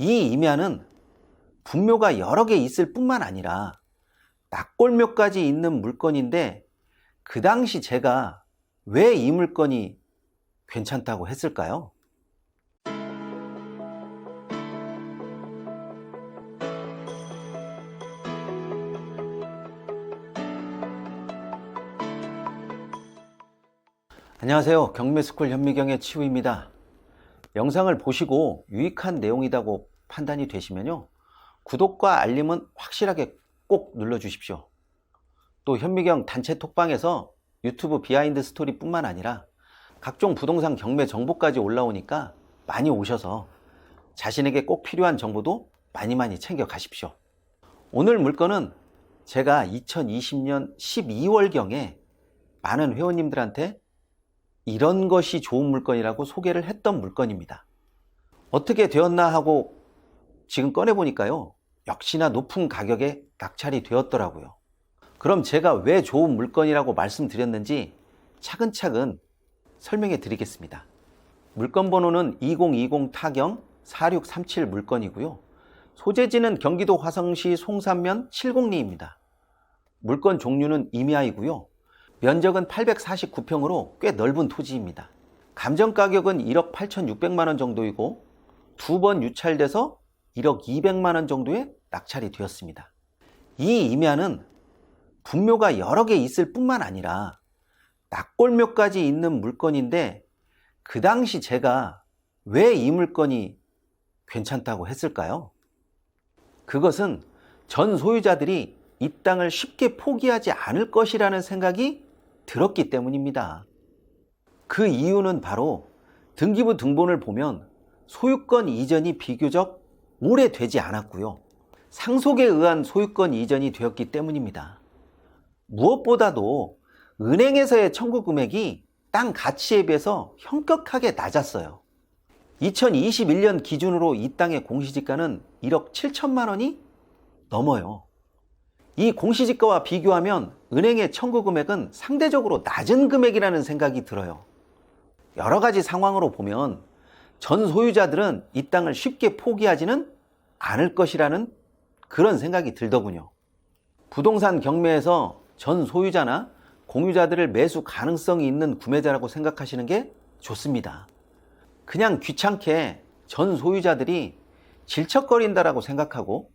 이 임야는 분묘가 여러 개 있을 뿐만 아니라 납골묘까지 있는 물건인데, 그 당시 제가 왜 이 물건이 괜찮다고 했을까요? 안녕하세요. 경매스쿨 현미경의 치우입니다. 영상을 보시고 유익한 내용이라고 판단이 되시면요, 구독과 알림은 확실하게 꼭 눌러주십시오. 또 현미경 단체 톡방에서 유튜브 비하인드 스토리 뿐만 아니라 각종 부동산 경매 정보까지 올라오니까 많이 오셔서 자신에게 꼭 필요한 정보도 많이 챙겨 가십시오. 오늘 물건은 제가 2020년 12월경에 많은 회원님들한테 이런 것이 좋은 물건이라고 소개를 했던 물건입니다. 어떻게 되었나 하고 지금 꺼내보니까요, 역시나 높은 가격에 낙찰이 되었더라고요. 그럼 제가 왜 좋은 물건이라고 말씀드렸는지 차근차근 설명해 드리겠습니다. 물건 번호는 2020 타경 4637 물건이고요. 소재지는 경기도 화성시 송산면 702입니다. 물건 종류는 임야이고요. 면적은 849평으로 꽤 넓은 토지입니다. 감정 가격은 1억 8,600만원 정도이고 두 번 유찰돼서 1억 200만원 정도에 낙찰이 되었습니다. 이 임야는 분묘가 여러 개 있을 뿐만 아니라 납골묘까지 있는 물건인데, 그 당시 제가 왜 이 물건이 괜찮다고 했을까요? 그것은 전 소유자들이 이 땅을 쉽게 포기하지 않을 것이라는 생각이 들었기 때문입니다. 그 이유는 바로 등기부 등본을 보면 소유권 이전이 비교적 오래되지 않았고요, 상속에 의한 소유권 이전이 되었기 때문입니다. 무엇보다도 은행에서의 청구 금액이 땅 가치에 비해서 현격하게 낮았어요. 2021년 기준으로 이 땅의 공시지가는 1억 7천만 원이 넘어요. 이 공시지가와 비교하면 은행의 청구 금액은 상대적으로 낮은 금액이라는 생각이 들어요. 여러 가지 상황으로 보면 전 소유자들은 이 땅을 쉽게 포기하지는 않을 것이라는 그런 생각이 들더군요. 부동산 경매에서 전 소유자나 공유자들을 매수 가능성이 있는 구매자라고 생각하시는 게 좋습니다. 그냥 귀찮게 전 소유자들이 질척거린다라고 생각하고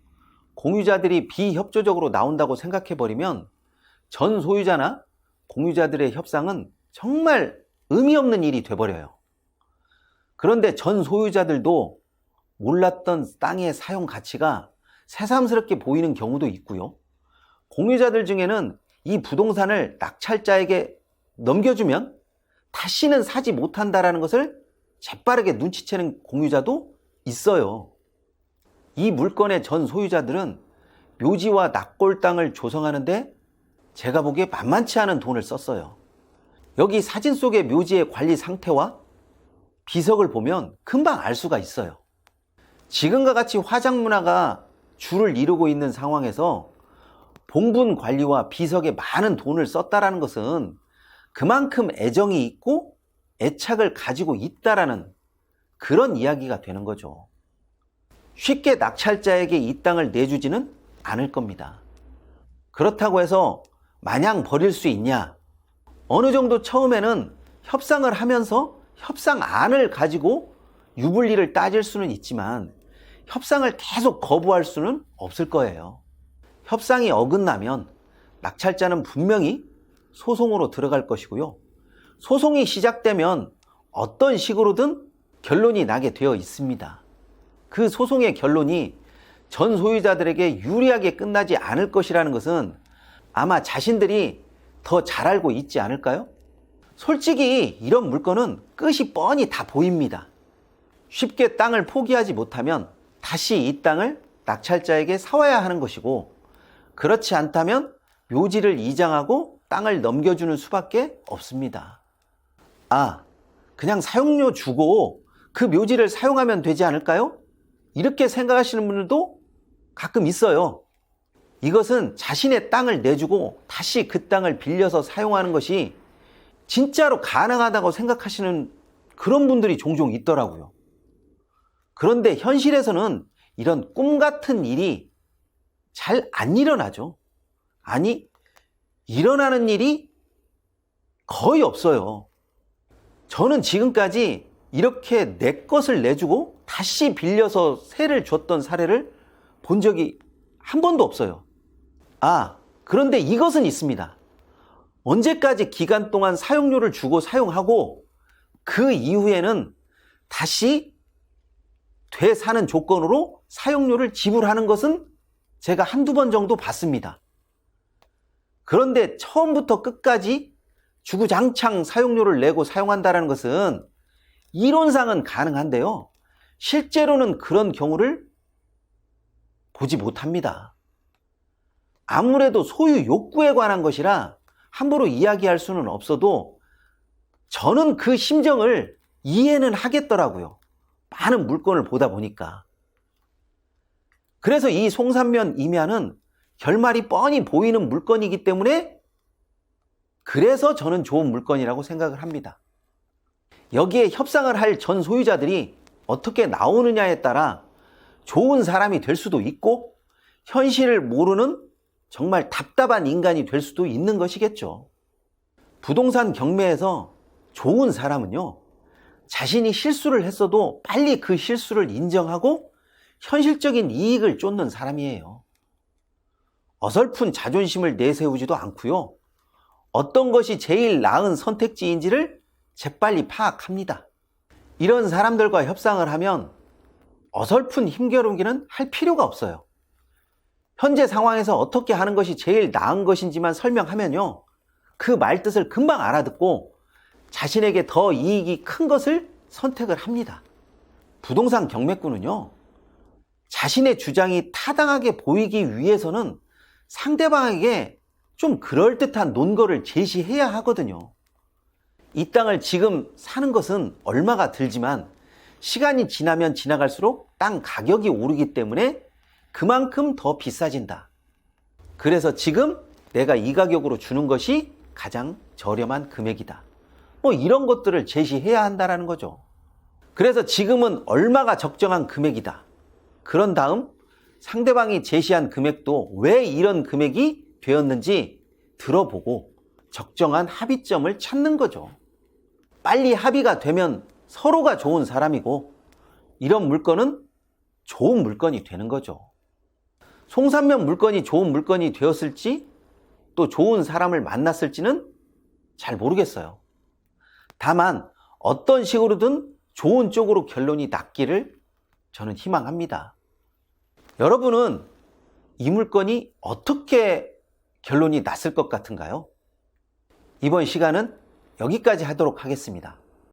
공유자들이 비협조적으로 나온다고 생각해버리면 전 소유자나 공유자들의 협상은 정말 의미 없는 일이 돼버려요. 그런데 전 소유자들도 몰랐던 땅의 사용 가치가 새삼스럽게 보이는 경우도 있고요, 공유자들 중에는 이 부동산을 낙찰자에게 넘겨주면 다시는 사지 못한다라는 것을 재빠르게 눈치채는 공유자도 있어요. 이 물건의 전 소유자들은 묘지와 납골 땅을 조성하는데 제가 보기에 만만치 않은 돈을 썼어요. 여기 사진 속의 묘지의 관리 상태와 비석을 보면 금방 알 수가 있어요. 지금과 같이 화장 문화가 주를 이루고 있는 상황에서 봉분 관리와 비석에 많은 돈을 썼다라는 것은 그만큼 애정이 있고 애착을 가지고 있다라는 그런 이야기가 되는 거죠. 쉽게 낙찰자에게 이 땅을 내주지는 않을 겁니다. 그렇다고 해서 마냥 버릴 수 있냐? 어느 정도 처음에는 협상을 하면서 협상안을 가지고 유불리를 따질 수는 있지만 협상을 계속 거부할 수는 없을 거예요. 협상이 어긋나면 낙찰자는 분명히 소송으로 들어갈 것이고요, 소송이 시작되면 어떤 식으로든 결론이 나게 되어 있습니다. 그 소송의 결론이 전 소유자들에게 유리하게 끝나지 않을 것이라는 것은 아마 자신들이 더 잘 알고 있지 않을까요? 솔직히 이런 물건은 끝이 뻔히 다 보입니다. 쉽게 땅을 포기하지 못하면 다시 이 땅을 낙찰자에게 사와야 하는 것이고, 그렇지 않다면 묘지를 이장하고 땅을 넘겨주는 수밖에 없습니다. 그냥 사용료 주고 그 묘지를 사용하면 되지 않을까요? 이렇게 생각하시는 분들도 가끔 있어요. 이것은 자신의 땅을 내주고 다시 그 땅을 빌려서 사용하는 것이 진짜로 가능하다고 생각하시는 그런 분들이 종종 있더라고요. 그런데 현실에서는 이런 꿈 같은 일이 잘 안 일어나죠. 아니, 일어나는 일이 거의 없어요. 저는 지금까지 이렇게 내 것을 내주고 다시 빌려서 세를 줬던 사례를 본 적이 한 번도 없어요. 그런데 이것은 있습니다. 언제까지 기간 동안 사용료를 주고 사용하고 그 이후에는 다시 되사는 조건으로 사용료를 지불하는 것은 제가 한두 번 정도 봤습니다. 그런데 처음부터 끝까지 주구장창 사용료를 내고 사용한다는 것은 이론상은 가능한데요. 실제로는 그런 경우를 보지 못합니다. 아무래도 소유 욕구에 관한 것이라 함부로 이야기할 수는 없어도 저는 그 심정을 이해는 하겠더라고요. 많은 물건을 보다 보니까. 그래서 이 송산면 임야는 결말이 뻔히 보이는 물건이기 때문에 그래서 저는 좋은 물건이라고 생각을 합니다. 여기에 협상을 할 전 소유자들이 어떻게 나오느냐에 따라 좋은 사람이 될 수도 있고 현실을 모르는 정말 답답한 인간이 될 수도 있는 것이겠죠. 부동산 경매에서 좋은 사람은요, 자신이 실수를 했어도 빨리 그 실수를 인정하고 현실적인 이익을 쫓는 사람이에요. 어설픈 자존심을 내세우지도 않고요. 어떤 것이 제일 나은 선택지인지를 재빨리 파악합니다. 이런 사람들과 협상을 하면 어설픈 힘겨루기는 할 필요가 없어요. 현재 상황에서 어떻게 하는 것이 제일 나은 것인지만 설명하면요, 그 말뜻을 금방 알아듣고 자신에게 더 이익이 큰 것을 선택을 합니다. 부동산 경매꾼은요, 자신의 주장이 타당하게 보이기 위해서는 상대방에게 좀 그럴듯한 논거를 제시해야 하거든요. 이 땅을 지금 사는 것은 얼마가 들지만 시간이 지나면 지나갈수록 땅 가격이 오르기 때문에 그만큼 더 비싸진다. 그래서 지금 내가 이 가격으로 주는 것이 가장 저렴한 금액이다. 이런 것들을 제시해야 한다는 거죠. 그래서 지금은 얼마가 적정한 금액이다. 그런 다음 상대방이 제시한 금액도 왜 이런 금액이 되었는지 들어보고 적정한 합의점을 찾는 거죠. 빨리 합의가 되면 서로가 좋은 사람이고 이런 물건은 좋은 물건이 되는 거죠. 송산면 물건이 좋은 물건이 되었을지 또 좋은 사람을 만났을지는 잘 모르겠어요. 다만 어떤 식으로든 좋은 쪽으로 결론이 났기를 저는 희망합니다. 여러분은 이 물건이 어떻게 결론이 났을 것 같은가요? 이번 시간은 여기까지 하도록 하겠습니다.